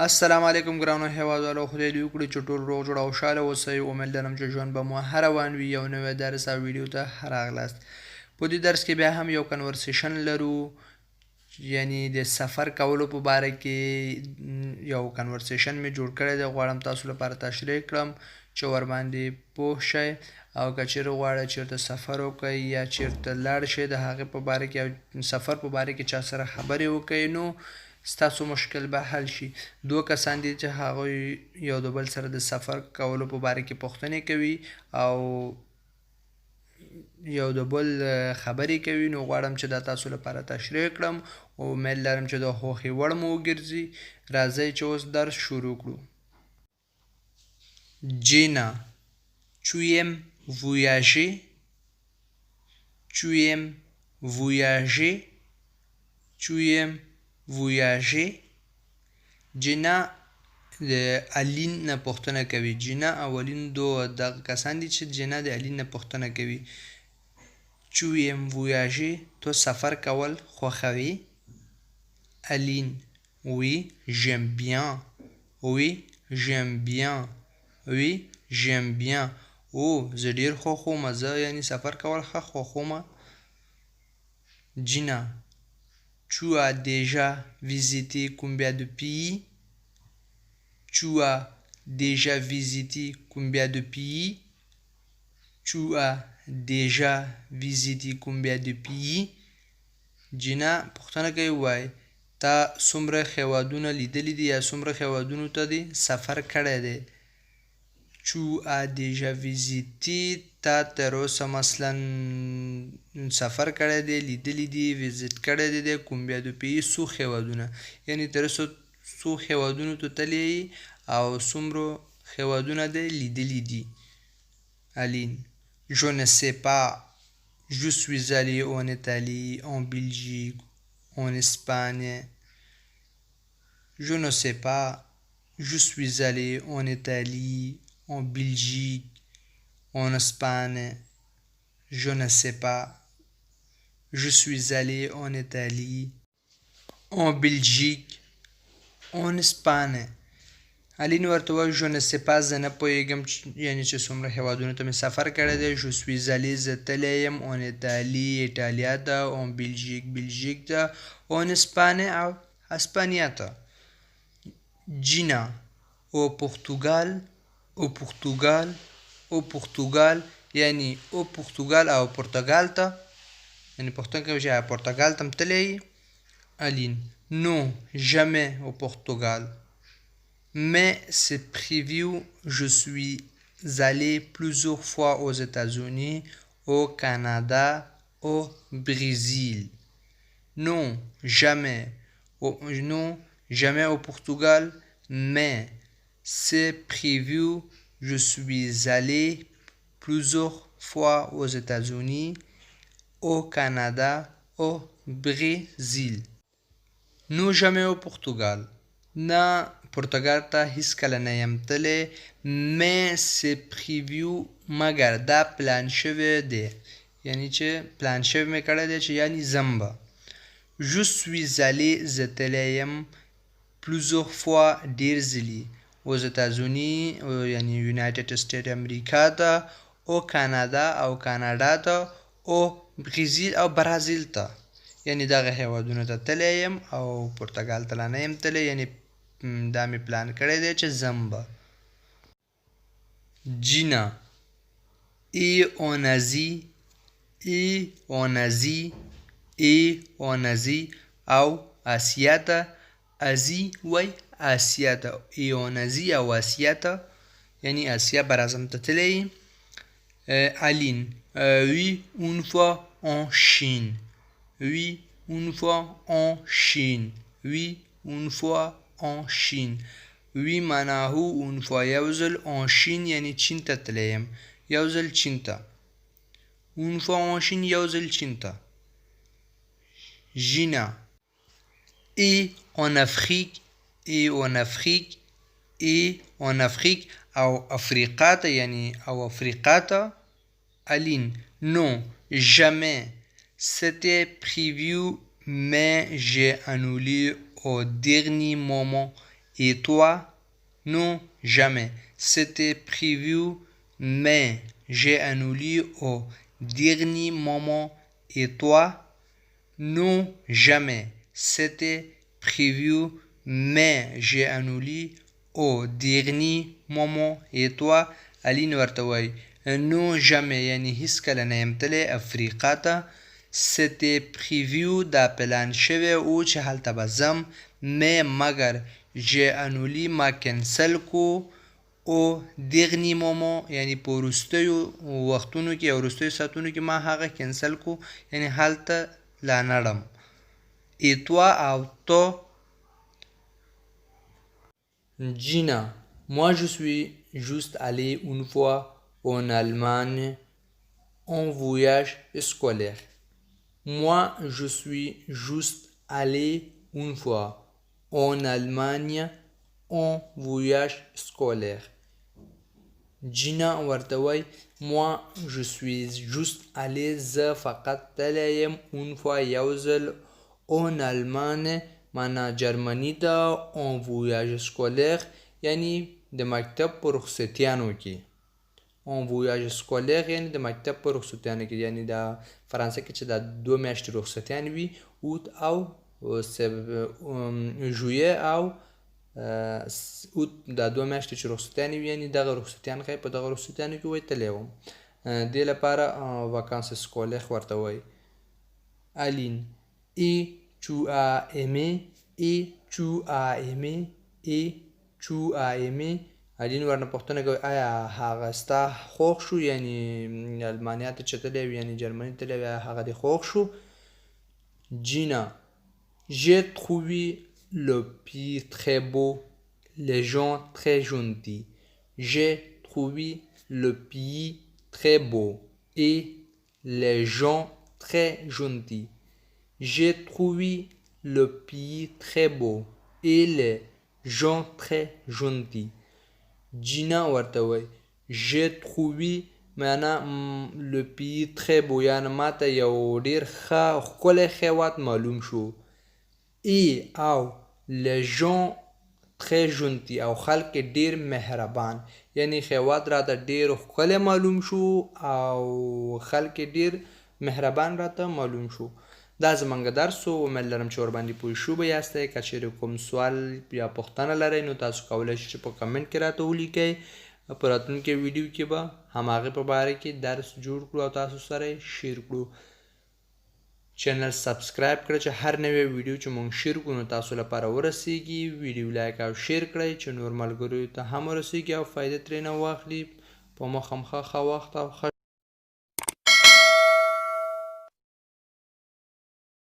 السلام علیکم ګرانو هیوادوالو، خدای دې وکړي چې ټول روغ جوړ او خوشحاله اوسئ. امید لرم چې ژوند به مو هر روان وي. یو نوی درس او ویډیو ته راغلاست. په دې درس کې بیا هم یو کنورسیشن لرو، یعنی د سفر کولو په باره کې یو کنورسیشن مې جوړ کړی دی. غواړم تاسو لپاره تشریح کړم چې ورباندې پوه شئ، او که چیرې غواړئ چیرته سفر وکړئ یا چیرته لاړ شئ د هغې په باره کې، سفر په باره کې چا سره خبرې وکړئ، نو ستاسو مشکل به حل شي. دوه کسان دي چې هغوی یو د بل سره د سفر کولو په باره کې پوښتنې کوي او یو د بل خبرې کوي. نو غواړم چې دا تاسو لپاره تشریح کړم او امید لرم چې د خوښې وړ مو وګرځي. راځئ چې اوس درس شروع کړو. جینا، tu aimes voyager? Tu aimes voyager? Tu aimes voyager? جینا د الین نه پوښتنه کوي. جینا او الین دغه کسان دي چې جینا د الین نه پوښتنه کوي. Tu aimes voyager؟ تو سفر کول خوښوي؟ الین: Oui, j'aime bien. Oui, j'aime bien. Oui, j'aime bien. او زه ډېر خوښوم، زه یعنې سفر کول ښه خوښوم. جینا: Tu as déjà visité combien de pays? Tu as déjà visité combien de pays? Tu as déjà visité combien de pays? جینا پوښتنه کوي، وایي تا څومره هیوادونه لیدلي دي یا څومره هیوادونو ته دې سفر کړی دی. Tu as déjà visité، تا تر اوسه مثلا سفر کړی دی، لیدلی دی، ویزیټ کړی دی combien de pays، څو هیوادونه، یعنې تر اوسه څو هیوادونو ته تللی او څومره هیوادونه دې لیدلي دي. الین: Je ne sais pas. Je suis allé en Italie, en Belgique, en Espagne. Je ne sais pas. Je suis allé en Italie, en Belgique, en Espagne. Je ne sais pas. Je suis allé en Italie, en Belgique, en Espagne. الین ورته وایي je ne sais pas، زه نه پوهېږم یعنې چې څومره هیوادونو ته مې سفر کړی دی. Je suis allé، زه تللی یم en Italie، ایټالیا ته، en Belgique، بلژیک ته، en Espagne او اسپانیا ته. جینا: au Portugal، au Portugal، au Portugal، یعنې au Portugal او پرتګال ته، یعنې پوښتنه کوي چې آیا پرتګال ته هم تللی یې. الین: non jamais au Portugal، mais c'est prévu. Je suis allé plusieurs fois aux États-Unis, au Canada, au Brésil. Non jamais au Portugal, mais c'est prévu. Je suis allé plusieurs fois aux États-Unis, au Canada, au Brésil. Non jamais au Portugal، نه پرتګال ته هیڅکله نه یم تللی. mais c'est prévu، مګر دا پلان شوی دی، یعنې چې پلان شوی مې کړی دی چې یعنې ځم به. Je suis allé، زه تللی یم، plusieurs fois، ډېر ځلي، aux États-Unis، یعنې یونایټډ سټیټ امریکا ته، او کانادا او کاناډا ته، او برازیل او برازیل ته، یعنې دغه هیوادونو ته تللی یم او پرتګال ته لا نه یم تللی، یعنې دا مې پلان کړی دی چې ځم به. جینا: et en Asie، et en Asie، et en Asie او آسیا ته. ازي وای آسیا ته، et en Asie او آسیا ته، یعنې آسیا براعظم ته تللی. الین: oui une fois en Chine. Oui une fois en Chine. Oui une fois en Chine. Oui معنا هو، اون fois یو ځل، en Chine یعنې چین ته تللی یم، یو ځل چین ته. une fois en Chine، یو ځل چین ته. جینا: et en Afrique، et en Afrique، et en Afrique او افریقا ته، یعنې او افریقا ته. الین: non jamais، c'était prévu mais j'ai annulé au dernier moment Et toi? Non, jamais. C'était prévu, mais j'ai annulé au dernier moment. Et toi? Non, jamais. C'était prévu, mais j'ai annulé au dernier moment. Et toi? علین ورته وایي نو jamais یعنی هیڅکله نه یم تللی افریقا ته. c'était prévu دا پلان شوی و چې هلته به ځم. mais مګر j'ai annulé ما کنسل کو او dernier moment یعنی په وروستیو وختونو کې او وروستیو ساعتونو کې ما هغه کنسل کو یعنی هلته لا نړم. et toi او تو؟ Gina, moi je suis juste allé une fois en Allemagne en voyage scolaire. Moi je suis juste allé une fois en Allemagne en voyage scolaire. Gina ورته وای moi je suis juste allé زه فقط تللی یم une fois یو ځل en Allemagne معنا جرمني ته en voyage scolaire یعنی د مکتب په رخصتیانو کې. en voyage scolaire یعنی د مکتب په رخصتیانو کې یعنی د فرانسه کې چې د 2 میاشتې رخصتیان وي اوت او ژویه او اوت دا 2 میاشتې چې رخصتیان وي یعنی دغه رخصتیان ښایي په دغه رخصتیانو کې وی تللی وم. دې لپاره vacances scolaires ورته وایي. Aline, et tu as aimé, et tu as aimé, et tu as aimé. الین ورنه پوښتنه کوي آیا هغه ستا خوښ شو یعنی المانیا ته چې تللی وي یعنی جرمني تللی وي هغه دې خوښ شو. Gina, j'ai trouvé le pays très beau, les gens très gentils. J'ai trouvé le pays très beau et les gens très gentils. J'ai trouvé le pays très beau et les gens très gentils. Gina ورته وای j'ai trouvé معنا le pays très beau یعنی ماته یو ډیر ښه ښکلی هیواد معلوم شو. et او les gens très gentils او خلک ډیر مهربان یعنی هیواد راته ډیر ښکلی معلوم شو او خلک ډیر مهربان راته معلوم شو. دا زمونږ درس و. امید لرم چې ورباندې پوه شوی یاستی. که چیرې کوم سوال یا پوښتنه لرئ نو تاسو کولی شئ چې په کمنټ کې راته ولیکئ. په راتلونکي ویډیو کې به هماغې په باره کې درس جوړ کړو او تاسو سره یې شیر کړو. چینل سبسکرایب کړئ چې هر نوی ویډیو چې مونږ شیر کړو نو تاسو لپاره ورسیږي. ویډیو لایک او شیر کړئ چې نور ملګریو ته هم ورسیږي او فایده ترې نه واخلي. په مخامخه ښه وخت او ښه